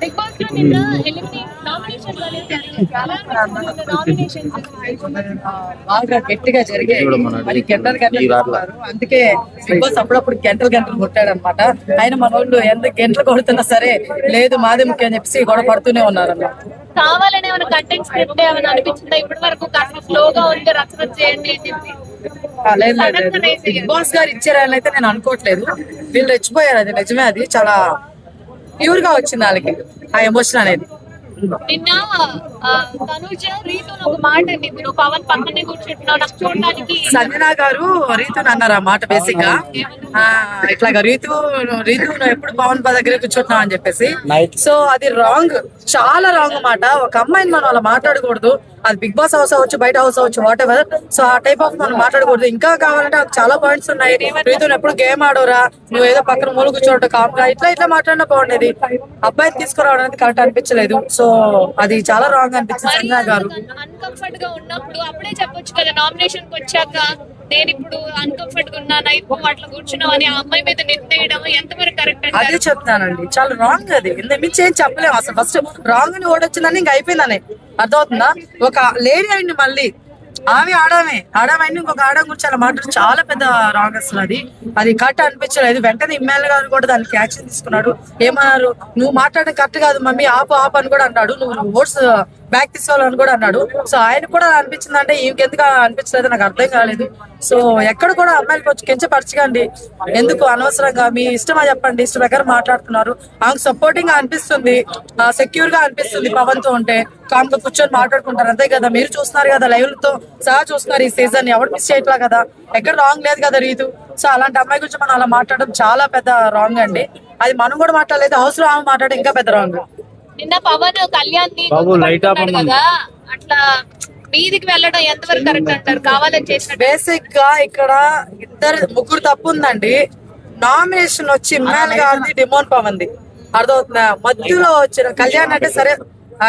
Big boss లో నిన్న nomination బాగా గట్టిగా జరిగాయి. మరి గంటలు గంటలు అందుకే బిగ్ బాస్ అప్పుడప్పుడు గంటలు గంటలు కొట్టాడు అనమాట. ఆయన మన వాళ్ళు ఎంత గంటలు కొడుతున్నా సరే లేదు మాదే ముఖ్యం అని చెప్పేసి గొడవ పడుతూనే ఉన్నారు అన్నమాట. కావాలని ఏమైనా కంటెంట్ స్క్రిప్ట్ ఏమైనా అనిపించిందా? ఇప్పటి వరకు కాస్త స్లోగా ఉంది, రచన చేయండి అని చెప్పి. బిగ్ బాస్ గారు ఇచ్చారని అయితే నేను అనుకోవట్లేదు. వీళ్ళు రెచ్చిపోయారు, అది నిజమే. అది చాలా ప్యూర్ గా వచ్చింది వాళ్ళకి ఆ ఎమోషన్ అనేది. నిన్న తనుజ రీతును ఒక మాట అనింది, నువ్వు పవన్ పక్కనే కూర్చుంటున్నావు నాకు చూడడానికి. సంజన గారు రీతుని అన్నారు ఆ మాట బేసిక్ గా. ఇట్లాగా రీతు నువ్వు ఎప్పుడు పవన్ దగ్గర కూర్చుంటున్నావు అని చెప్పేసి. సో అది రాంగ్, చాలా రాంగ్ మాట. ఒక అమ్మాయిని మనం అలా మాట్లాడకూడదు. అది బిగ్ బాస్ హౌస్ అవ్వచ్చు, బయట హౌస్ అవ్వచ్చు, వాట్ ఎవర్. సో ఆ టైప్ ఆఫ్ మనం మాట్లాడకూడదు. ఇంకా కావాలంటే చాలా పాయింట్స్ ఉన్నాయి. రీతును ఎప్పుడు గేమ్ ఆడోరా, నువ్వు ఏదో పక్కన మూల కూర్చోవడం కామ్గా ఇట్లా మాట్లాడినా బాగుండేది. అబ్బాయిని తీసుకురావడం అనేది కరెక్ట్ అనిపించలేదు. సో అది చాలా రాంగ్ అనిపించింది సంజన గారు. అన్కంఫర్ట్ గా ఉన్నప్పుడు అప్పుడే చెప్పొచ్చు కదా, నామినేషన్ కి వచ్చాక నేను ఇప్పుడు అన్కంఫర్ట్ గా ఉన్నాను ఇప్పుడు అట్లా కూర్చున్నావు అని ఆ అమ్మాయి మీద నిర్ణయడం ఎంతవరకు కరెక్ట్? అదే చెప్తానండి, చాలా రాంగ్ అది. మించి ఏం చెప్పలేము అసలు. ఫస్ట్ రాంగ్ అని ఓడొచ్చిందని ఇంకా అయిపోయిందని అర్థమవుతుందా? ఒక లేడీ అయింది, మళ్ళీ ఆడమే ఇంకొక ఆడడం గురించి అలా మాట్లాడు చాలా పెద్ద రాంగ్ అసలు. అది కరెక్ట్ అనిపించలేదు. వెంటనే ఇమ్మాయిల్ గారు కూడా దానికి యాక్షన్ తీసుకున్నాడు. ఏమన్నారు, నువ్వు మాట్లాడడం కరెక్ట్ కాదు మమ్మీ, ఆపు అని కూడా అన్నాడు. నువ్వు ఓట్స్ బ్యాక్ తీసుకోవాలని కూడా అన్నాడు. సో ఆయన కూడా అనిపించింది అంటే ఇంకెందుకు అనిపించలేదు నాకు అర్థం కాలేదు. సో ఎక్కడ కూడా అమ్మాయిలు కొంచెం కించపరచకండి, ఎందుకు అనవసరంగా. మీ ఇష్టమా చెప్పండి, ఇష్టం ప్రకారం మాట్లాడుతున్నారు. ఆమెకు సపోర్టింగ్ గా అనిపిస్తుంది, సెక్యూర్ గా అనిపిస్తుంది పవన్ తో ఉంటే. కామ్ గా కూర్చొని మాట్లాడుకుంటారు, అంతే కదా. మీరు చూస్తున్నారు కదా, లైవ్ తో సహా చూస్తున్నారు. ఈ సీజన్ ఎవరు మిస్ చేయట్లా కదా, ఎక్కడ రాంగ్ లేదు కదా రీతు. సో అలాంటి అమ్మాయి గురించి మనం అలా మాట్లాడడం చాలా పెద్ద రాంగ్ అండి. అది మనం కూడా మాట్లాడలేదు, అవసరం ఆమె మాట్లాడడం ఇంకా పెద్ద రాంగ్. నిన్న పవన్ కళ్యాణ్ కదా, అట్లా మీదికి వెళ్ళడం ఎంతవరకు కరెక్ట్ అంటారు? కావాలని చేసిన బేసిక్ గా ఇక్కడ ముగ్గురు తప్పు ఉందండి. నామినేషన్ వచ్చి ఇమ్మాయిల్ గారిది, డిమోన్ పవన్ది. అర్థమవుతుందా? మధ్యలో వచ్చిన కళ్యాణ్ అంటే సరే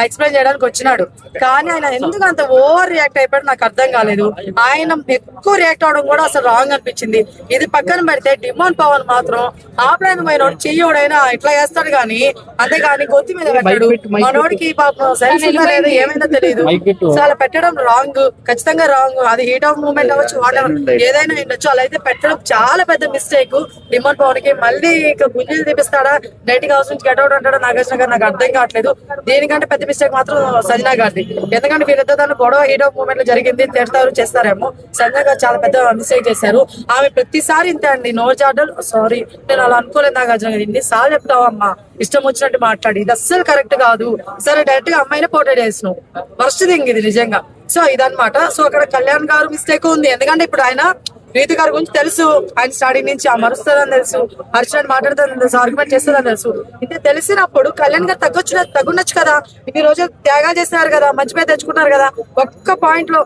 ఎక్స్ప్లెయిన్ చేయడానికి వచ్చినాడు, కానీ ఆయన ఎందుకు అంత ఓవర్ రియాక్ట్ అయిపోయాడు నాకు అర్థం కాలేదు. ఆయన ఎక్కువ రియాక్ట్ అవడం కూడా అసలు రాంగ్ అనిపించింది. ఇది పక్కన పెడితే డిమోన్ పవన్ మాత్రం ఆపడానికి చెయ్యోడైనా ఇట్లా చేస్తాడు కానీ, అంతేగాని గొత్తి మీద పెట్టాడు. మనోడికి పాపం సెన్స్ ఉందా లేదా ఏమైనా తెలియదు. సో అలా పెట్టడం రాంగ్, ఖచ్చితంగా రాంగ్. అది హీట్ ఆఫ్ మూమెంట్ అవ్వచ్చు, వాట్ ఎవర్ ఏదైనా ఉండొచ్చు. అలా అయితే పెట్టడం చాలా పెద్ద మిస్టేక్ డిమోన్ పవన్ కి. మళ్ళీ ఇక గుంజీలు తీపిస్తాడా, డైరెక్ట్ హౌస్ నుంచి గెట్అవుట్ అంటాడా నాగార్జున గారు, నాకు అర్థం కావట్లేదు. దేనికంటే పెద్ద మిస్టేక్ మాత్రం సంజన గారిది. ఎందుకంటే వీరిద్దరు గొడవ హీట్ ఆఫ్ మూమెంట్ లో జరిగింది, తిడతారు చేస్తారేమో. సంజన గారు చాలా పెద్ద మిస్టేక్ చేశారు. ఆమె ప్రతిసారి ఇంతే అండి, నో జాడల్ సారీ నేను అలా అనుకోలేదు నాగార్జున గారు. ఇన్నిసార్లు చెప్తావమ్మా, ఇష్టం వచ్చినట్టు మాట్లాడి, ఇది అస్సలు కరెక్ట్ కాదు. సరే డైరెక్ట్ గా అమ్మాయినే పోర్ట్రేట్ చేసినావు, వర్స్ట్ థింగ్ ఇది నిజంగా. సో ఇదనమాట. సో అక్కడ కళ్యాణ్ గారు మిస్టేక్ ఉంది. ఎందుకంటే ఇప్పుడు ఆయన రీతు గారి గురించి తెలుసు, ఆయన స్టార్టింగ్ నుంచి ఆ మరుస్తుందని తెలుసు, హర్షణ్ మాట్లాడుతుందని తెలుసు, ఆర్గ్యుమెంట్ చేస్తుందని తెలుసు. ఇంతే తెలిసినప్పుడు కళ్యాణ్ గారు తగ్గుండొచ్చు కదా. ఈ రోజు త్యాగాలు చేస్తున్నారు కదా, మంచి పేరు తెచ్చుకున్నారు కదా. ఒక్క పాయింట్ లో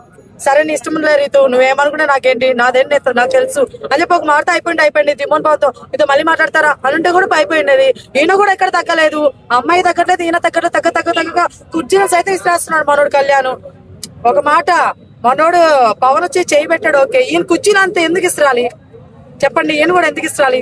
సరే నీ ఇష్టం లేదు రీతు, నువ్వేమనుకున్నా నాకేంటి, నాదేంటి నాకు తెలుసు అని చెప్పి ఒక మాట అయిపోయింది. దిమోన్ బాబుతో ఇదో మళ్ళీ మాట్లాడతారా అనుంటే కూడా అయిపోయింది. ఈయన కూడా ఎక్కడ తగ్గలేదు, అమ్మాయి తగ్గట్లేదు, ఈయన తగ్గ కుర్చీలో సైతం ఇస్తేస్తున్నాడు మనోడు కళ్యాణ్. ఒక మాట, మనోడు పవన్ వచ్చి చేయి పెట్టాడు, ఓకే. ఈయన కుర్చీని అంత ఎందుకు ఇస్తారాలి చెప్పండి, ఈయన కూడా ఎందుకు ఇస్తారాలి?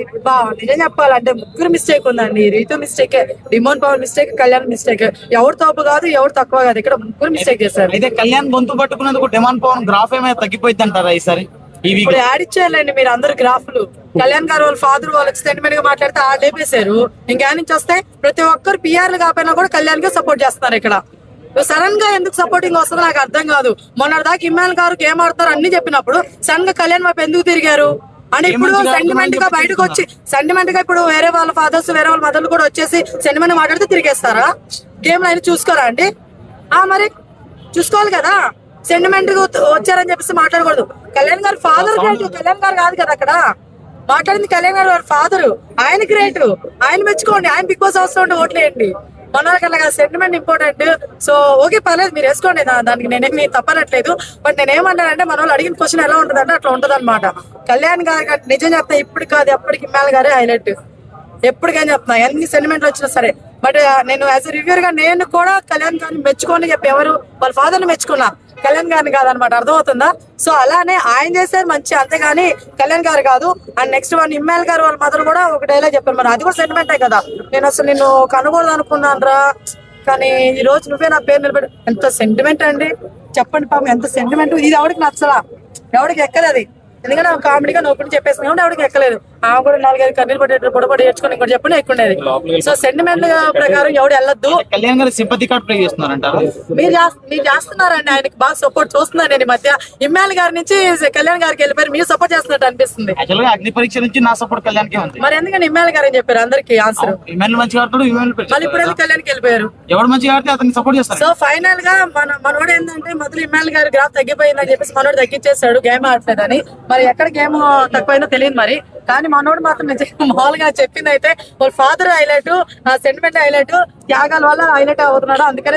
నిజం చెప్పాలంటే ముగ్గురు మిస్టేక్ ఉందండి. Ritu mistake, Demon Pavan mistake, Kalyan mistake. ఎవరు తప్పు కాదు, ఎవరు తక్కువ కాదు, ఇక్కడ ముగ్గురు మిస్టేక్ చేస్తారు. అయితే కళ్యాణ్ గొంతు పట్టుకున్నందుకు డిమోన్ పవన్ గ్రాఫ్ ఏమైనా తగ్గిపోయింది అంటారా ఈసారి? ఇప్పుడు యాడ్ ఇచ్చేయాలండి మీరు అందరు గ్రాఫ్లు. కళ్యాణ్ గారు వాళ్ళ ఫాదర్ వాళ్ళకి సెంటిమెంట్ గా మాట్లాడితే లేపేశారు. ఇంకా నుంచి వస్తాయి, ప్రతి ఒక్కరు పిఆర్లు కాకపోయినా కూడా కళ్యాణ్ గా సపోర్ట్ చేస్తున్నారు. ఇక్కడ సడన్ గా ఎందుకు సపోర్టింగ్ వస్తుందో నాకు అర్థం కాదు. మొన్న దాకా ఇమ్మాయిల్ గారు గేమ్ ఆడతారు అన్ని చెప్పినప్పుడు సడన్ గా కళ్యాణ్ వైపు ఎందుకు తిరిగారు అని ఇప్పుడు సెంటిమెంట్ గా బయటకు వచ్చి, సెంటిమెంట్ గా ఇప్పుడు వేరే వాళ్ళ ఫాదర్స్ వేరే వాళ్ళ మదర్లు కూడా వచ్చేసి సెంటిమెంట్ మాట్లాడితే తిరిగేస్తారా? గేమ్ లో అయినా చూసుకోరా అండి? మరి చూసుకోవాలి కదా. సెంటిమెంట్ వచ్చారని చెప్పేసి మాట్లాడకూడదు. కళ్యాణ్ గారు ఫాదర్ గ్రేట్, కళ్యాణ్ గారు కాదు కదా అక్కడ మాట్లాడింది. కళ్యాణ్ గారు ఫాదర్, ఆయన గ్రేట్, ఆయన మెచ్చుకోండి. ఆయన బిగ్ బాస్ హౌస్ లో ఉంటే ఓట్లేయండి. మన కన్నా సెంటిమెంట్ ఇంపార్టెంట్. సో ఓకే పర్లేదు, మీరు వేసుకోండి, దానికి నేనేమి తప్పనట్లేదు. బట్ నేనేమంటానంటే మన వాళ్ళు అడిగిన క్వశ్చన్ ఎలా ఉంటుంది అంటే అట్లా ఉంటది అనమాట. కళ్యాణ్ గారు నిజం చెప్తా, ఇప్పుడు కాదు ఎప్పటికి ఇమ్మాయిల్ గారే హైలైట్, ఎప్పటికైనా చెప్తున్నా, ఎన్ని సెంటిమెంట్లు వచ్చినా సరే. బట్ నేను యాజ్ ఎ రివ్యూర్ గా నేను కూడా కళ్యాణ్ గారిని మెచ్చుకోని చెప్పి ఎవరు వాళ్ళ ఫాదర్ ని మెచ్చుకున్నా. కళ్యాణ్ గారిని కాదనమాట, అర్థమవుతుందా? సో అలానే ఆయన చేసేది మంచి, అంతేగాని కళ్యాణ్ గారు కాదు. అండ్ నెక్స్ట్ వన్ ఇమ్మాయిల్ గారు వాళ్ళ మదర్ కూడా ఒక డైలాగ్ చెప్పారు, మరి అది కూడా సెంటిమెంటే కదా. నేను అసలు నిన్ను కనుగోలు అనుకున్నాను రా, కానీ ఈ రోజు నువ్వే నా పేరు నిలబెట్టి. ఎంత సెంటిమెంట్ అండి చెప్పండి పాపం, ఎంత సెంటిమెంట్. ఇది ఎవరికి నచ్చలా, ఎవరికి ఎక్కలేదు. ఎందుకంటే కామెడీగా నోపుని చెప్పేసి ఎవరికి ఎక్కలేదు. ఆమె కూడా 4-5 కన్నీళ్ళు పట్టి పొడపడి ఏడ్చుకొని ఇంకోటి చెప్పండి ఎక్కుండేది. సో సెంటిమెంట్ ప్రకారం ఎవడు వెళ్ళొద్దు. కళ్యాణ్ గారు సింపతి కార్డ్ ప్లే చేస్తున్నారంటారు. మీరు చేస్తున్నారండి, ఆయనకి బాగా సపోర్ట్ చూస్తున్నాను నేను ఈ మధ్య. ఇమ్మాయిల్ గారి నుంచి కళ్యాణ్ గారికి వెళ్ళిపోయారు, మీరు సపోర్ట్ చేస్తున్నట్టు అనిపిస్తుంది. యాక్చువల్ గా అగ్ని పరీక్ష నుంచి నా సపోర్ట్ కళ్యాణ్ కే ఉంది. మరి ఎందుకని ఇమ్మాయిల్ గారు అని చెప్పారు అందరికి ఆన్సర్. ఇమెయిల్ మంచిగా ఆడుతాడు, ఇమెయిల్ మళ్ళీ ఇప్పుడు ఎందుకు కళ్యాణ్కి వెళ్ళిపోయారు? ఎవరు మంచిగా ఆడితే అతనికి సపోర్ట్ చేస్తారు. సో ఫైనల్ గా మనోడు ఏంటంటే మొదలు ఇమ్మాయిల్ గారి గ్రాఫ్ తగ్గిపోయిందని చెప్పేసి మనోడు తగ్గించేశాడు గేమ్ ఆడలేదని. మరి ఎక్కడ గేమ్ తక్కువైందో తెలియదు మరి, కానీ మనోడు మాత్రం మామూలుగా చెప్పింది అయితే వాళ్ళ ఫాదర్ హైలైట్, సెంటిమెంట్ హైలైట్, త్యాగాల వల్ల హైలైట్ అవుతున్నాడు. అందుకనే